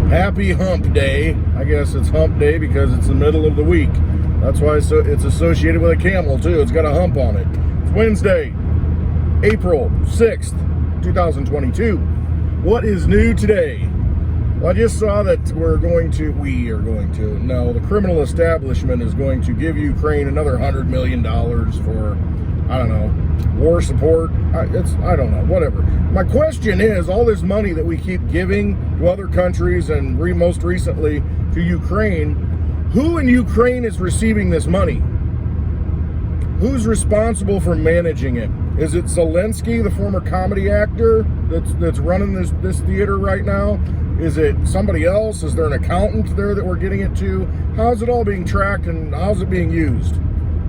Happy hump day. I guess it's hump day because it's the middle of the week. That's why it's associated with a camel too. It's got a hump on it. It's Wednesday, April 6th, 2022. What is new today? Well, I just saw that the criminal establishment is going to give Ukraine another $100 million for, I don't know, war support. I don't know, whatever. My question is, all this money that we keep giving to other countries and most recently to Ukraine, who in Ukraine is receiving this money? Who's responsible for managing it? Is it Zelensky, the former comedy actor that's running this theater right now? Is it somebody else? Is there an accountant there that we're getting it to? How's it all being tracked and how's it being used?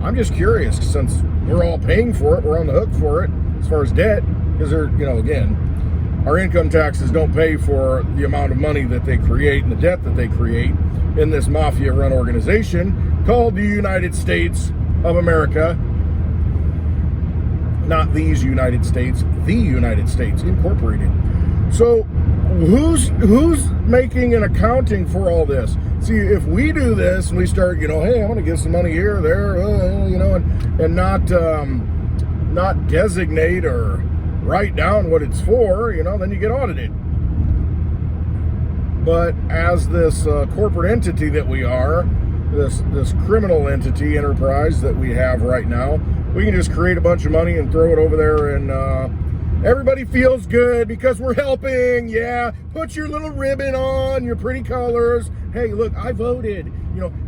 I'm just curious, since we're all paying for it, we're on the hook for it as far as debt, because again, our income taxes don't pay for the amount of money that they create and the debt that they create in this mafia-run organization called the United States of America. Not these United States, the United States Incorporated. So who's making an accounting for all this? See, if we do this and we start, hey, I'm going to give some money here, there, and not designate or write down what it's for, then you get audited. But as this corporate entity that we are, this criminal entity enterprise that we have right now, we can just create a bunch of money and throw it over there, and everybody feels good because we're helping. Yeah, put your little ribbon on, your pretty colors. Hey, look, I voted.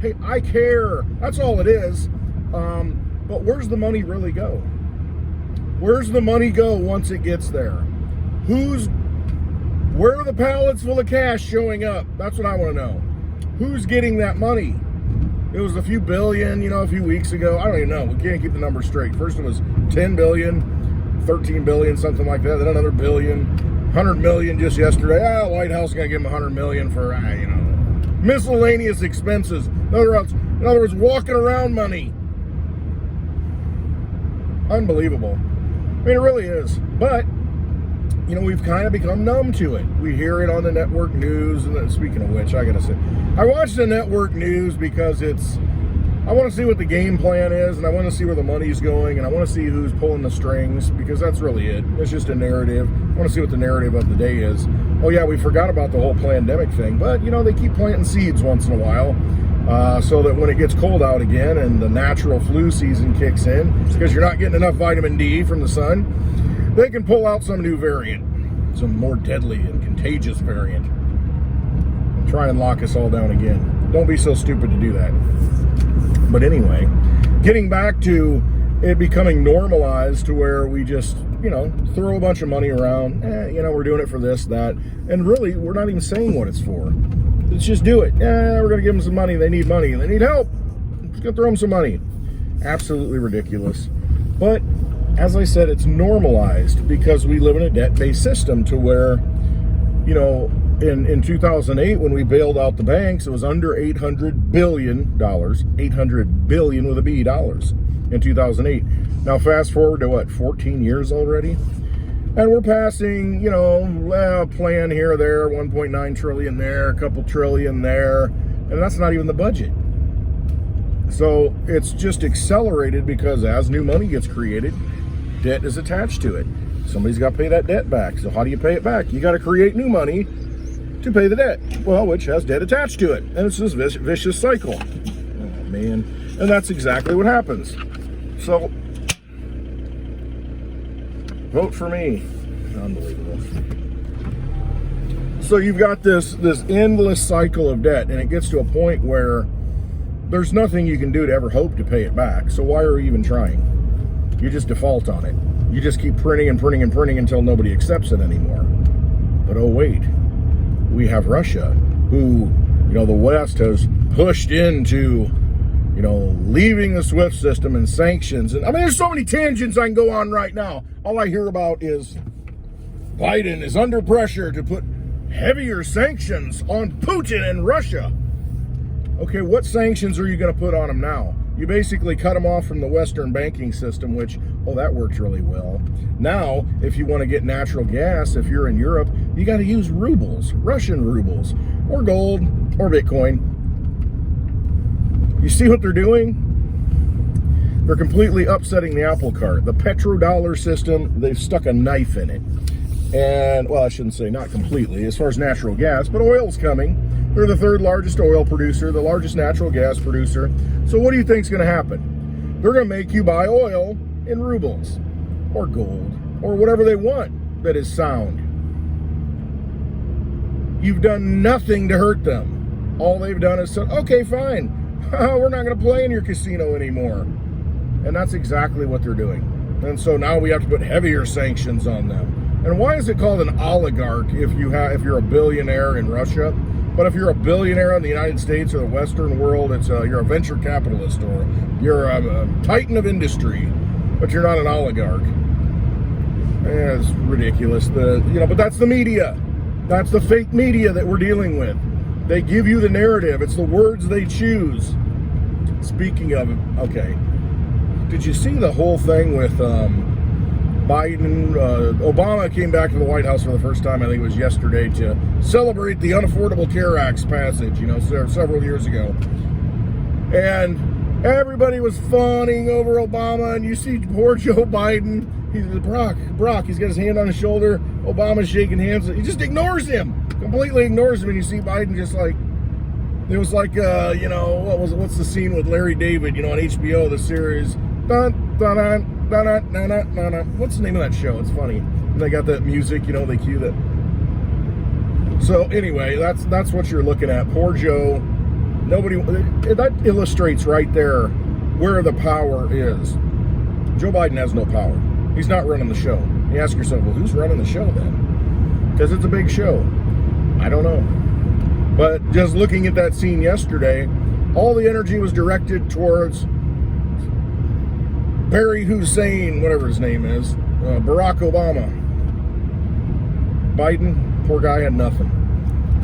Hey, I care. That's all it is. But where's the money really go? Where's the money go once it gets there? Where are the pallets full of cash showing up? That's what I want to know. Who's getting that money? It was a few billion, a few weeks ago. I don't even know. We can't keep the numbers straight. First it was 10 billion, 13 billion, something like that. Then another billion, 100 million just yesterday. White House is going to give them 100 million for, miscellaneous expenses. In other words, walking around money. Unbelievable. I mean, it really is. But, we've kind of become numb to it. We hear it on the network news. And speaking of which, I got to say, I watch the network news because I want to see what the game plan is, and I want to see where the money's going, and I want to see who's pulling the strings, because that's really it. It's just a narrative. I want to see what the narrative of the day is. Oh yeah, we forgot about the whole pandemic thing, but they keep planting seeds once in a while, so that when it gets cold out again and the natural flu season kicks in, because you're not getting enough vitamin D from the sun, they can pull out some new variant, some more deadly and contagious variant, and try and lock us all down again. Don't be so stupid to do that. But anyway, getting back to it becoming normalized to where we just, throw a bunch of money around. We're doing it for this, that. And really, we're not even saying what it's for. Let's just do it. We're going to give them some money. They need money. They need help. Let's go throw them some money. Absolutely ridiculous. But, as I said, it's normalized because we live in a debt-based system to where, in 2008, when we bailed out the banks, it was under $800 billion, 800 billion with a B dollars in 2008. Now fast forward to 14 years already? And we're passing, a plan here or there, 1.9 trillion there, a couple trillion there, and that's not even the budget. So it's just accelerated because as new money gets created, debt is attached to it. Somebody's got to pay that debt back. So how do you pay it back? You got to create new money to pay the debt, which has debt attached to it. And it's this vicious cycle. Oh, man. And that's exactly what happens. So, vote for me. Unbelievable. So you've got this endless cycle of debt, and it gets to a point where there's nothing you can do to ever hope to pay it back. So why are you even trying? You just default on it. You just keep printing and printing and printing until nobody accepts it anymore. But oh wait, we have Russia, who, the West has pushed into, leaving the SWIFT system and sanctions. And there's so many tangents I can go on right now. All I hear about is Biden is under pressure to put heavier sanctions on Putin and Russia. Okay, what sanctions are you going to put on them now? You basically cut them off from the Western banking system, which, that works really well. Now, if you want to get natural gas, if you're in Europe, You got to use rubles, Russian rubles, or gold, or Bitcoin. You see what they're doing? They're completely upsetting the apple cart. The petrodollar system, they've stuck a knife in it. And, well, I shouldn't say not completely, as far as natural gas, but oil's coming. They're the third largest oil producer, the largest natural gas producer. So what do you think's going to happen? They're going to make you buy oil in rubles or gold or whatever they want that is sound. You've done nothing to hurt them. All they've done is said, okay, fine. We're not going to play in your casino anymore. And that's exactly what they're doing. And so now we have to put heavier sanctions on them. And why is it called an oligarch if you're a billionaire in Russia? But if you're a billionaire in the United States or the Western world, you're a venture capitalist or you're a titan of industry, but you're not an oligarch. It's ridiculous. But that's the media. That's the fake media that we're dealing with. They give you the narrative. It's the words they choose. Speaking of, okay. Did you see the whole thing with Biden? Obama came back to the White House for the first time, I think it was yesterday, to celebrate the Unaffordable Care Act's passage, several years ago. And everybody was fawning over Obama, and you see poor Joe Biden. He's Brock, he's got his hand on his shoulder. Obama's shaking hands. He just ignores him, completely ignores him, and you see Biden just like, it was like, what's the scene with Larry David, on HBO, the series, dun, dun, dun, dun, dun, dun, dun, dun, dun. What's the name of that show? It's funny. And they got that music, they cue that. So anyway, that's what you're looking at. Poor Joe. That illustrates right there where the power is. Joe Biden has no power. He's not running the show. You ask yourself, well, who's running the show then? Because it's a big show. I don't know. But just looking at that scene yesterday, all the energy was directed towards Barry Hussein, whatever his name is, Barack Obama. Biden, poor guy, had nothing.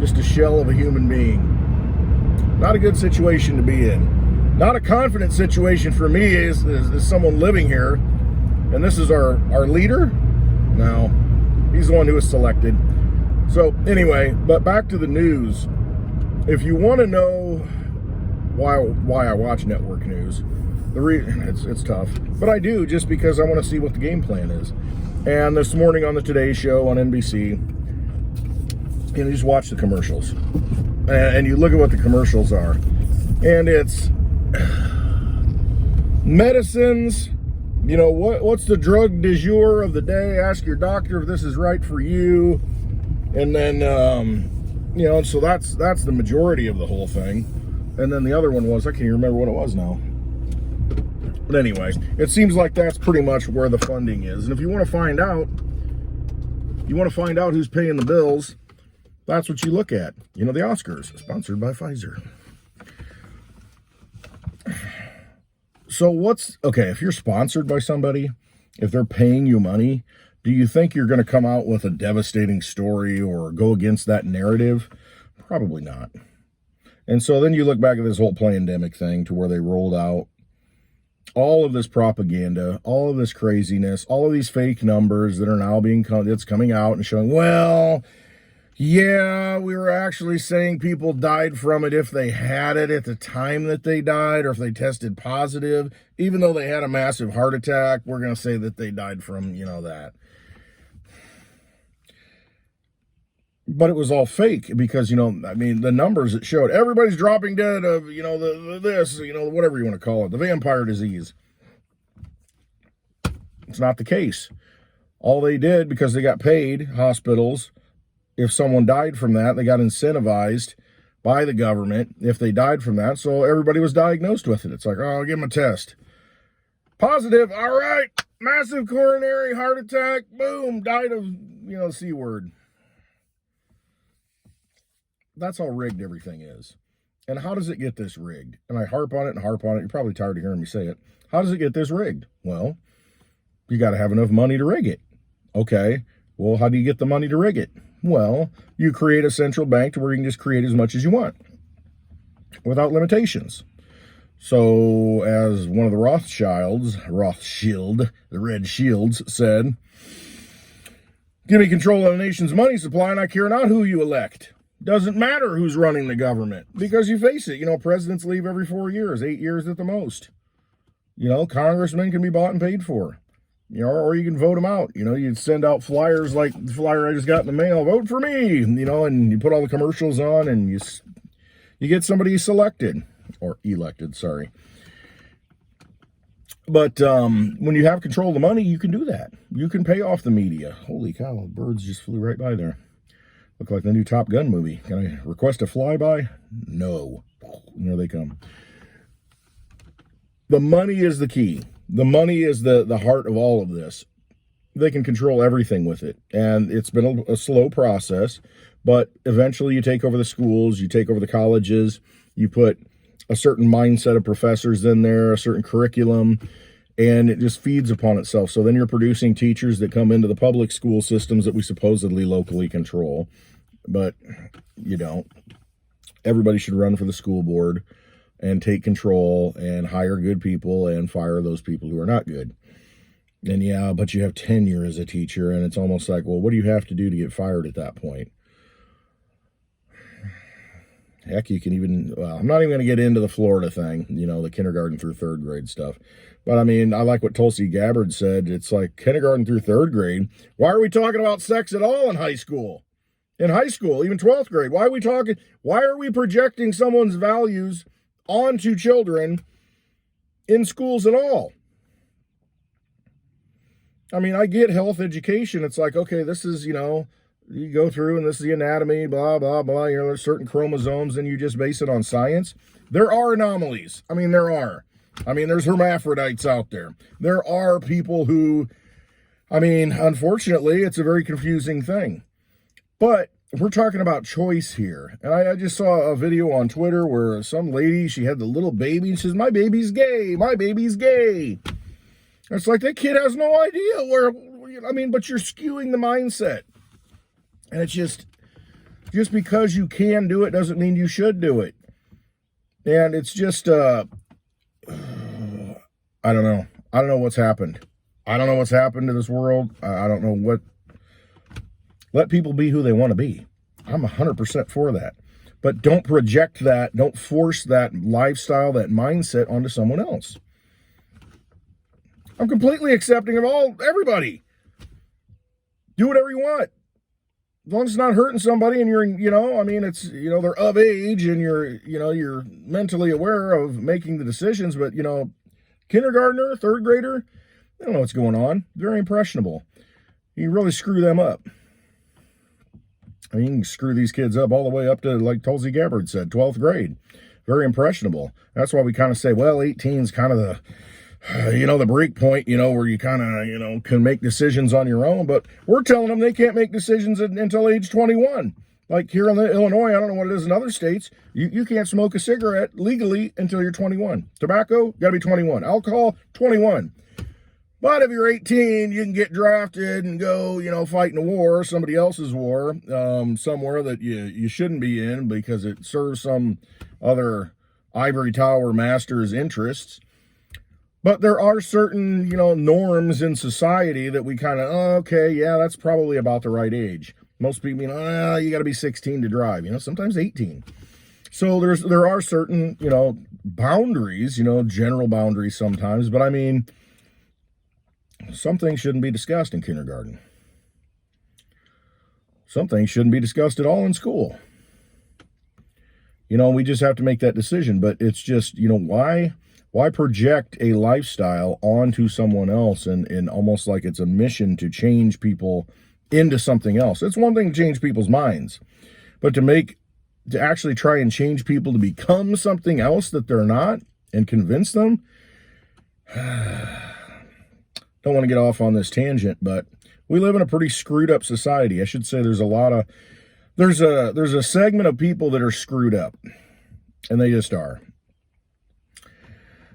Just a shell of a human being. Not a good situation to be in. Not a confident situation for me as someone living here. And this is our leader? No, he's the one who was selected. So anyway, but back to the news. If you want to know why I watch network news, it's tough, but I do just because I want to see what the game plan is. And this morning on the Today Show on NBC, you just watch the commercials, and you look at what the commercials are, and it's medicines. What's the drug du jour of the day? Ask your doctor if this is right for you. And then, so that's the majority of the whole thing. And then the other one was, I can't even remember what it was now. But anyway, it seems like that's pretty much where the funding is. And if you want to find out who's paying the bills, that's what you look at. The Oscars, sponsored by Pfizer. So if you're sponsored by somebody, if they're paying you money, do you think you're going to come out with a devastating story or go against that narrative? Probably not. And so then you look back at this whole pandemic thing to where they rolled out all of this propaganda, all of this craziness, all of these fake numbers that are now that's coming out and showing, well, yeah, we were actually saying people died from it if they had it at the time that they died or if they tested positive. Even though they had a massive heart attack, we're going to say that they died from, that. But it was all fake because, the numbers that showed everybody's dropping dead of, whatever you want to call it, the vampire disease. It's not the case. All they did, because they got paid, hospitals, if someone died from that, they got incentivized by the government if they died from that. So everybody was diagnosed with it. It's like, oh, I'll give them a test. Positive. All right. Massive coronary heart attack. Boom. Died of, C word. That's how rigged everything is. And how does it get this rigged? And I harp on it and harp on it. You're probably tired of hearing me say it. How does it get this rigged? Well, you got to have enough money to rig it. Okay. Well, how do you get the money to rig it? Well, you create a central bank to where you can just create as much as you want without limitations. So as one of the Rothschild, the Red Shields said, Give me control of the nation's money supply, and I care not who you elect. Doesn't matter who's running the government, because you face it. Presidents leave every 4 years, 8 years at the most. Congressmen can be bought and paid for. Or you can vote them out. You send out flyers like the flyer I just got in the mail, vote for me, and you put all the commercials on, and you get somebody selected, or elected, sorry. But when you have control of the money, you can do that. You can pay off the media. Holy cow, birds just flew right by there. Look like the new Top Gun movie. Can I request a flyby? No. And there they come. The money is the key. The money is the heart of all of this. They can control everything with it. And it's been a slow process, but eventually you take over the schools, you take over the colleges, you put a certain mindset of professors in there, a certain curriculum, and it just feeds upon itself. So then you're producing teachers that come into the public school systems that we supposedly locally control, but you don't. Everybody should run for the school board and take control and hire good people and fire those people who are not good. And yeah, but you have tenure as a teacher, and it's almost like, well, what do you have to do to get fired at that point? Heck, you can even, well, I'm not even going to get into the Florida thing, the kindergarten through third grade stuff. But I mean, I like what Tulsi Gabbard said. It's like kindergarten through third grade. Why are we talking about sex at all in high school? In high school, even 12th grade. Why are we projecting someone's values onto children in schools at all? I mean, I get health education. It's like, okay, this is, you go through and this is the anatomy, blah, blah, blah. There's certain chromosomes and you just base it on science. There are anomalies. I mean, there are. There's hermaphrodites out there. There are people who, unfortunately, it's a very confusing thing. But we're talking about choice here. And I just saw a video on Twitter where some lady, she had the little baby, and she says, my baby's gay, my baby's gay. And it's like, that kid has no idea but you're skewing the mindset. And it's just because you can do it doesn't mean you should do it. And it's just, I don't know. I don't know what's happened. I don't know what's happened to this world. I don't know what. Let people be who they want to be. I'm 100% for that. But don't project that. Don't force that lifestyle, that mindset onto someone else. I'm completely accepting of everybody. Do whatever you want. As long as it's not hurting somebody and you're, it's, they're of age and you're mentally aware of making the decisions. But, kindergartner, third grader, they don't know what's going on. They're impressionable. You really screw them up. You can screw these kids up all the way up to, like Tulsi Gabbard said, 12th grade. Very impressionable. That's why we kind of say, well, 18 is kind of the, the break point, where you kind of, can make decisions on your own. But we're telling them they can't make decisions until age 21. Like here in Illinois, I don't know what it is in other states, you can't smoke a cigarette legally until you're 21. Tobacco, got to be 21. Alcohol, 21. But if you're 18, you can get drafted and go, fight in a war, somebody else's war, somewhere that you shouldn't be in because it serves some other ivory tower master's interests. But there are certain, norms in society that we kind of, okay, yeah, that's probably about the right age. Most people, you got to be 16 to drive, sometimes 18. So there are certain, boundaries, general boundaries sometimes. But some things shouldn't be discussed in kindergarten. Some things shouldn't be discussed at all in school. We just have to make that decision. But it's just, why project a lifestyle onto someone else and almost like it's a mission to change people into something else? It's one thing to change people's minds, but to actually try and change people to become something else that they're not and convince them. Don't want to get off on this tangent, but we live in a pretty screwed up society. I should say there's a segment of people that are screwed up, and they just are.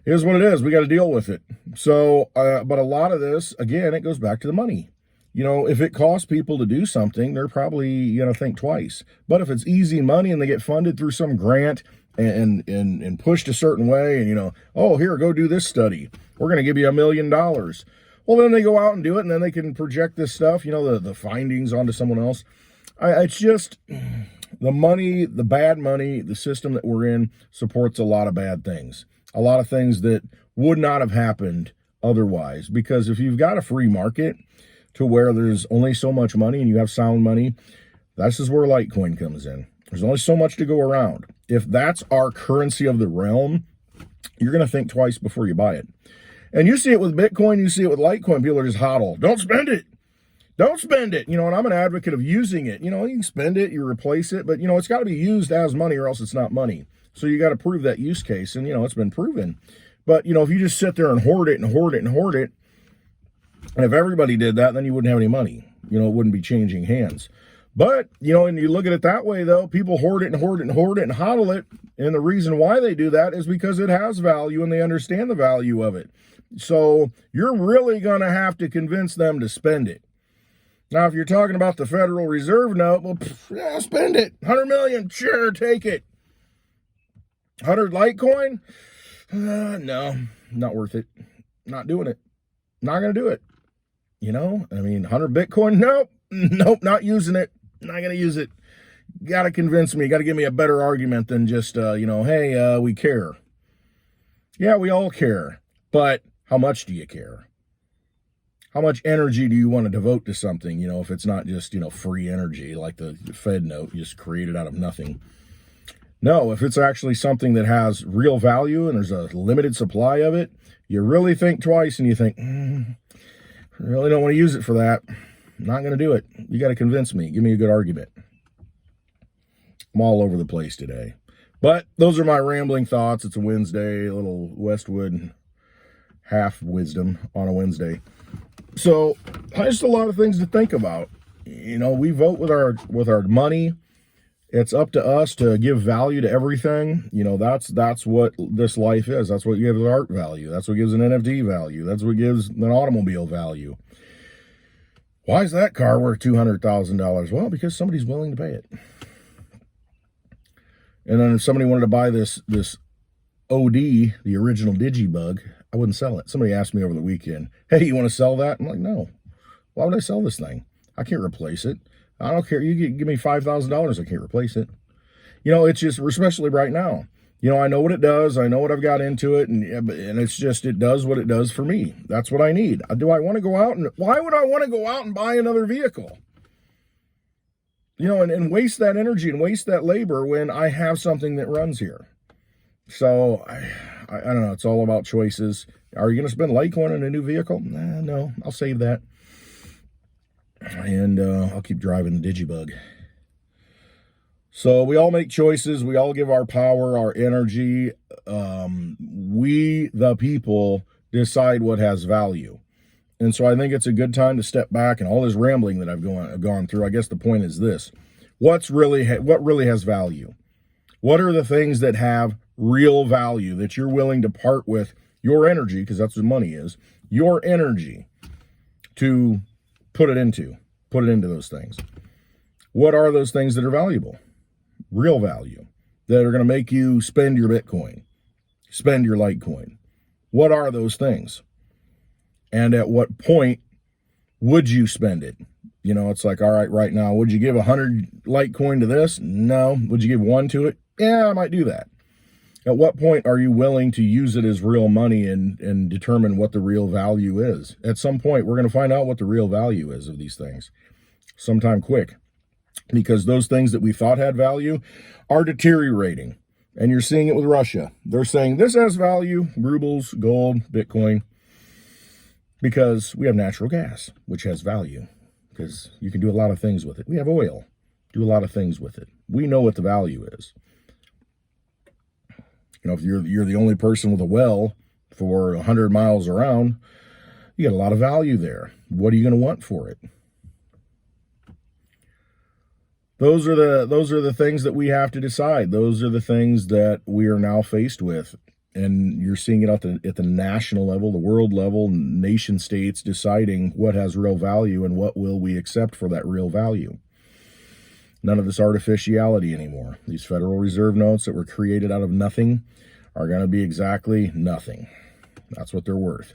Here's what it is. We got to deal with it. So, but a lot of this, again, it goes back to the money. If it costs people to do something, they're probably going to think twice. But if it's easy money and they get funded through some grant and pushed a certain way and, here, go do this study. We're going to give you $1 million. Well, then they go out and do it, and then they can project this stuff, the findings onto someone else. It's just the money, the bad money, the system that we're in supports a lot of bad things. A lot of things that would not have happened otherwise. Because if you've got a free market to where there's only so much money and you have sound money, this is where Litecoin comes in. There's only so much to go around. If that's our currency of the realm, you're going to think twice before you buy it. And you see it with Bitcoin, you see it with Litecoin. People are just hodl. Don't spend it. Don't spend it. And I'm an advocate of using it. You can spend it, you replace it, but it's got to be used as money or else it's not money. So you got to prove that use case. And it's been proven. But if you just sit there and hoard it and hoard it and hoard it, and if everybody did that, then you wouldn't have any money. It wouldn't be changing hands. But, and you look at it that way, though, people hoard it and hoard it and hoard it and hodl it. And the reason why they do that is because it has value and they understand the value of it. So you're really going to have to convince them to spend it. Now, if you're talking about the Federal Reserve note, well, yeah, spend it. 100 million, sure, take it. 100 Litecoin? No, not worth it. Not doing it. Not going to do it. 100 Bitcoin? Nope, not using it. Not going to use it. Got to convince me. Got to give me a better argument than just, hey, we care. Yeah, we all care. But how much do you care? How much energy do you want to devote to something, if it's not just, free energy like the Fed note, just created out of nothing. No, if it's actually something that has real value and there's a limited supply of it, you really think twice and you think, I really don't want to use it for that. I'm not going to do it. You got to convince me. Give me a good argument. I'm all over the place today. But those are my rambling thoughts. It's a Wednesday, a little Westwood half wisdom on a Wednesday. So just a lot of things to think about. We vote with our money. It's up to us to give value to everything. That's what this life is. That's what gives art value. That's what gives an NFT value. That's what gives an automobile value. Why is that car worth $200,000? Well, because somebody's willing to pay it. And then if somebody wanted to buy this OD, the original Digibug, I wouldn't sell it. Somebody asked me over the weekend, hey, you want to sell that? I'm like, no. Why would I sell this thing? I can't replace it. I don't care. You give me $5,000, I can't replace it. It's just, especially right now. I know what it does. I know what I've got into it. And it's just, it does what it does for me. That's what I need. Do I want to go out why would I want to go out and buy another vehicle? And waste that energy and waste that labor when I have something that runs here. So, I don't know. It's all about choices. Are you going to spend Litecoin on a new vehicle? No, I'll save that. And I'll keep driving the Digibug. So we all make choices. We all give our power, our energy. We, the people, decide what has value. And so I think it's a good time to step back and all this rambling that I've gone through. I guess the point is this. What really has value? What are the things that have real value that you're willing to part with your energy, because that's what money is, your energy to put it into those things? What are those things that are valuable? Real value that are going to make you spend your Bitcoin, spend your Litecoin. What are those things? And at what point would you spend it? It's like, all right now, would you give 100 Litecoin to this? No. Would you give 1 to it? Yeah, I might do that. At what point are you willing to use it as real money and determine what the real value is? At some point, we're going to find out what the real value is of these things sometime quick, because those things that we thought had value are deteriorating. And you're seeing it with Russia. They're saying this has value, rubles, gold, Bitcoin, because we have natural gas, which has value, because you can do a lot of things with it. We have oil, do a lot of things with it. We know what the value is. If you're the only person with a well for 100 miles around, you get a lot of value there. What are you going to want for it? Those are the things that we have to decide. Those are the things that we are now faced with. And you're seeing it at the national level, the world level, nation states deciding what has real value and what will we accept for that real value. None of this artificiality anymore. These Federal Reserve notes that were created out of nothing are going to be exactly nothing. That's what they're worth.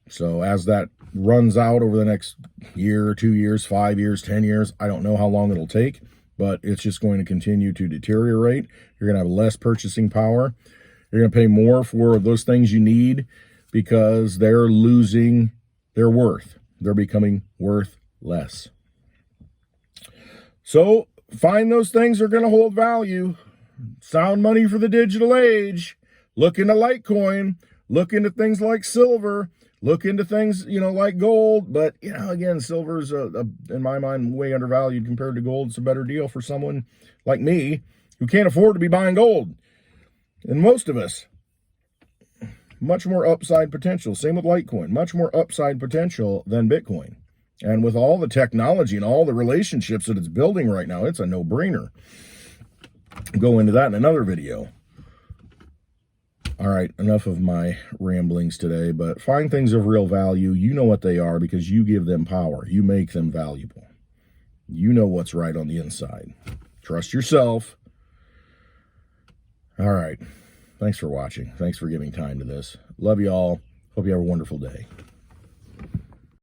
So as that runs out over the next year, 2 years, 5 years, 10 years, I don't know how long it'll take, but it's just going to continue to deteriorate. You're going to have less purchasing power. You're going to pay more for those things you need because they're losing their worth. They're becoming worth less. So find those things that are going to hold value. Sound money for the digital age. Look into Litecoin. Look into things like silver. Look into things, like gold. But, again, silver's, in my mind, way undervalued compared to gold. It's a better deal for someone like me who can't afford to be buying gold. And most of us, much more upside potential. Same with Litecoin. Much more upside potential than Bitcoin. And with all the technology and all the relationships that it's building right now, it's a no-brainer. Go into that in another video. All right, enough of my ramblings today, but find things of real value. You know what they are because you give them power. You make them valuable. You know what's right on the inside. Trust yourself. All right. Thanks for watching. Thanks for giving time to this. Love you all. Hope you have a wonderful day.